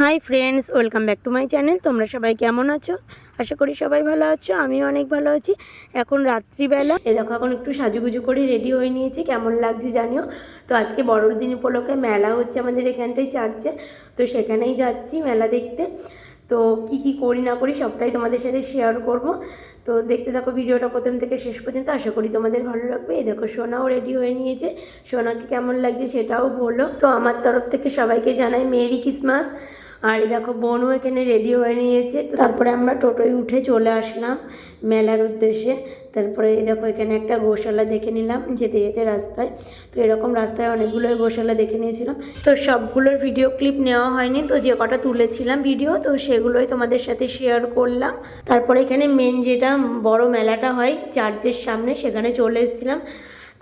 Hi friends, welcome back to my channel. তোমরা সবাই কেমন আছো? আশা করি সবাই ভালো আছো। আমিও অনেক ভালো আছি। এখন রাত্রিবেলা দেখো, এখন একটু সাজুগুজু করে রেডি হয়ে নিয়েছি। কেমন লাগছে জানিও। তো আজকে বড়দিন উপলক্ষে মেলা হচ্ছে আমাদের এখানটায় চার্চে, তো সেখানেই যাচ্ছি মেলা দেখতে। তো কি করি না করি সবটাই তোমাদের সাথে শেয়ার করব। তো দেখতে থাকো ভিডিওটা প্রথম থেকে শেষ পর্যন্ত। আশা করি তোমাদের ভালো লাগবে। এই দেখো, সোনাও রেডি হয়ে নিয়েছে। সোনাকে কেমন লাগছে সেটাও বলো। তো আমার তরফ থেকে সবাইকে জানাই মেরি ক্রিসমাস। আর এই দেখো, বোনও এখানে রেডি হয়ে নিয়েছে। তারপরে আমরা টোটোয় উঠে চলে আসলাম মেলার উদ্দেশ্যে। তারপরে এই দেখো, এখানে একটা গোশালা দেখে নিলাম যেতে যেতে রাস্তায়। তো এরকম রাস্তায় অনেকগুলোই গোশালা দেখে নিয়েছিলাম। তো সবগুলোর ভিডিও ক্লিপ নেওয়া হয়নি, তো যে কটা তুলেছিলাম ভিডিও, তো সেগুলোই তোমাদের সাথে শেয়ার করলাম। তারপরে এখানে মেন যেটা বড় মেলাটা হয় চার্চের সামনে, সেখানে চলে এসেছিলাম।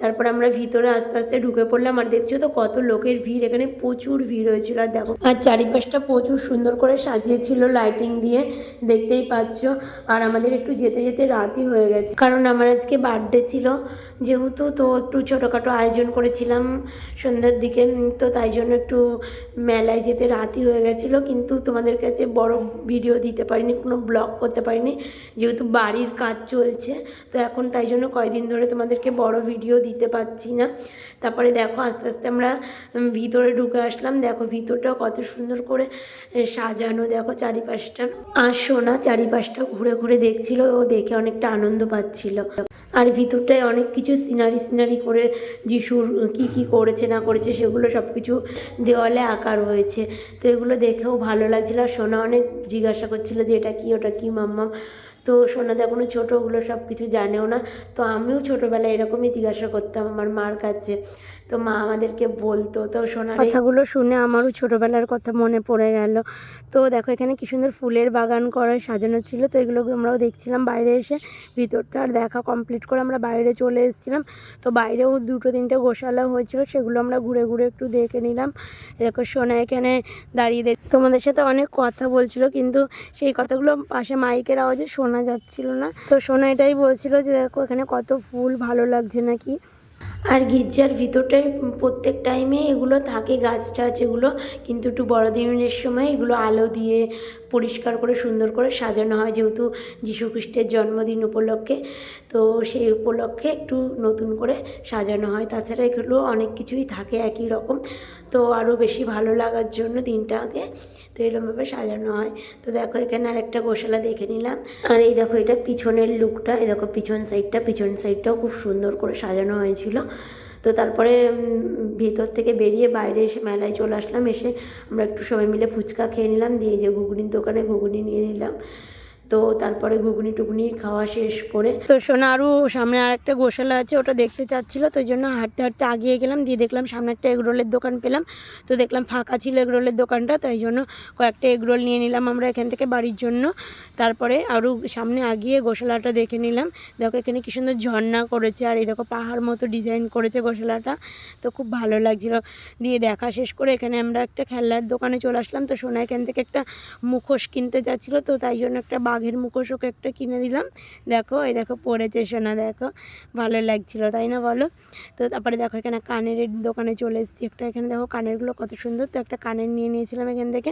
তারপর আমরা ভিতরে আস্তে আস্তে ঢুকে পড়লাম। আর দেখছো তো কত লোকের ভিড়, এখানে প্রচুর ভিড় হয়েছিল। আর দেখো, আর চারিপাশটা প্রচুর সুন্দর করে সাজিয়েছিল লাইটিং দিয়ে, দেখতেই পাচ্ছ। আর আমাদের একটু যেতে যেতে রাতই হয়ে গেছে, কারণ আমার আজকে বার্থডে ছিল যেহেতু। তো একটু ছোটোখাটো আয়োজন করেছিলাম সন্ধ্যার দিকে, তো তাই জন্য একটু মেলায় যেতে রাতই হয়ে গেছিলো। কিন্তু তোমাদের কাছে বড় ভিডিও দিতে পারিনি, কোনো ব্লগ করতে পারিনি, যেহেতু বাড়ির কাজ চলছে। তো এখন তাই জন্য কয়দিন ধরে তোমাদেরকে বড় ভিডিও দিতে পারছি না। তারপরে দেখো, আস্তে আস্তে আমরা ভিতরে ঢুকে আসলাম। দেখো ভিতরটাও কত সুন্দর করে সাজানো, দেখো চারিপাশটা। আর সোনা চারিপাশটা ঘুরে ঘুরে দেখছিল, ও দেখে অনেকটা আনন্দ পাচ্ছিল। আর ভিতরটায় অনেক কিছু সিনারি করে যিশুর কি করেছে না করেছে সেগুলো সব কিছু দেওয়ালে আঁকা রয়েছে। তো এগুলো দেখেও ভালো লাগছিল। আর সোনা অনেক জিজ্ঞাসা করছিল যে এটা কি, ওটা কি মাম্মা। তো সোনা তো এখনও ছোটো, ওগুলো সব কিছু জানেও না। তো আমিও ছোটোবেলায় এরকমই জিজ্ঞাসা করতাম আমার মার কাছে, তো মা আমাদেরকে বলতো। তো সোনার কথাগুলো শুনে আমারও ছোটোবেলার কথা মনে পড়ে গেল। তো দেখো, এখানে কি সুন্দর ফুলের বাগান করে সাজানো ছিল। তো এগুলো আমরাও দেখছিলাম বাইরে এসে। ভিতরটা আর দেখা কমপ্লিট করে আমরা বাইরে চলে এসেছিলাম। তো বাইরেও 2-3টে গোশালা হয়েছিল, সেগুলো আমরা ঘুরে ঘুরে একটু দেখে নিলাম। দেখো, সোনা এখানে দাঁড়িয়ে তোমাদের সাথে অনেক কথা বলছিল, কিন্তু সেই কথাগুলো পাশে মাইকের আওয়াজে শোনা যাচ্ছিল না। তো সোনা এটাই বলছিল যে দেখো এখানে কত ফুল, ভালো লাগছে নাকি। আর গির্জার ভিতরটায় প্রত্যেক টাইমে এগুলো থাকে, গাছ টাছ এগুলো, কিন্তু একটু বড়দিনের সময় এগুলো আলো দিয়ে পরিষ্কার করে সুন্দর করে সাজানো হয়, যেহেতু যীশুখ্রিস্টের জন্মদিন উপলক্ষে। তো সেই উপলক্ষে একটু নতুন করে সাজানো হয়। তাছাড়া এগুলো অনেক কিছুই থাকে একই রকম, তো আরও বেশি ভালো লাগার জন্য দিনটাকে তো এরকমভাবে সাজানো হয়। তো দেখো, এখানে আরেকটা গোশালা দেখে নিলাম। আর এই দেখো, এটা পিছনের লুকটা, এই দেখো পিছন সাইডটাও খুব সুন্দর করে সাজানো হয়েছিল। তো তারপরে ভিতর থেকে বেরিয়ে বাইরে এসে মেলায় চলে আসলাম। এসে আমরা একটু সবাই মিলে ফুচকা খেয়ে নিলাম, দিয়ে যে ঘুগনির দোকানে ঘুগনি নিয়ে নিলাম। তো তারপরে ঘুগনি টুগনি খাওয়া শেষ করে তো সোনা আরও সামনে আর একটা গোশালা আছে, ওটা দেখতে চাচ্ছিলো। তো ওই জন্য হাঁটতে হাঁটতে আগিয়ে গেলাম, দিয়ে দেখলাম সামনে একটা এগরোলের দোকান পেলাম। তো দেখলাম ফাঁকা ছিল এগরোলের দোকানটা, তাই জন্য কয়েকটা এগরোল নিয়ে নিলাম আমরা এখান থেকে বাড়ির জন্য। তারপরে আরও সামনে আগিয়ে গোশালাটা দেখে নিলাম। দেখো এখানে কী সুন্দর ঝর্ণা করেছে, আর এই দেখো পাহাড় মতো ডিজাইন করেছে গোশালাটা, তো খুব ভালো লাগছিলো। দিয়ে দেখা শেষ করে এখানে আমরা একটা খেলনার দোকানে চলে আসলাম। তো সোনা এখান থেকে একটা মুখোশ কিনতে যাচ্ছিলো, তো তাই জন্য একটা বাঘের মুখোশ ওকে একটা কিনে দিলাম। দেখো, এই দেখো পরেছে সোনা, দেখো ভালো লাগছিলো, তাই না বলো? তো তারপরে দেখো, এখানে কানের দোকানে চলে এসেছি একটা। এখানে দেখো কানেরগুলো কত সুন্দর, তো একটা কানের নিয়ে নিয়েছিলাম এখান থেকে।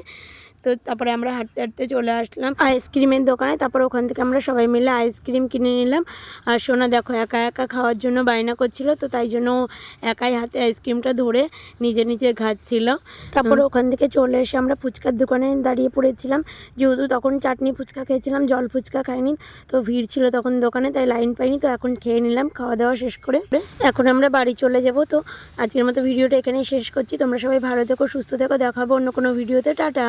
তো তারপরে আমরা হাঁটতে হাঁটতে চলে আসলাম আইসক্রিমের দোকানে। তারপর ওখান থেকে আমরা সবাই মিলে আইসক্রিম কিনে নিলাম। আর সোনা দেখো একা একা খাওয়ার জন্য বায়না করছিল, তো তাই জন্য একাই হাতে আইসক্রিমটা ধরে নিজে নিজে খাচ্ছিল। তারপরে ওখান থেকে চলে এসে আমরা ফুচকার দোকানে দাঁড়িয়ে পড়েছিলাম, যেহেতু তখন চাটনি ফুচকা খেয়েছিলাম, জল ফুচকা খাইনি। তো ভিড় ছিল তখন দোকানে, তাই লাইন পাইনি। তো এখন খেয়ে নিলাম খাওয়া দাওয়া শেষ করে। এখন আমরা বাড়ি চলে যাব। তো আজকের মতো ভিডিওটা এখানেই শেষ করছি। তোমরা সবাই ভালো থেকো, সুস্থ থেকো, দেখাবো অন্য কোনো ভিডিওতে। টাটা।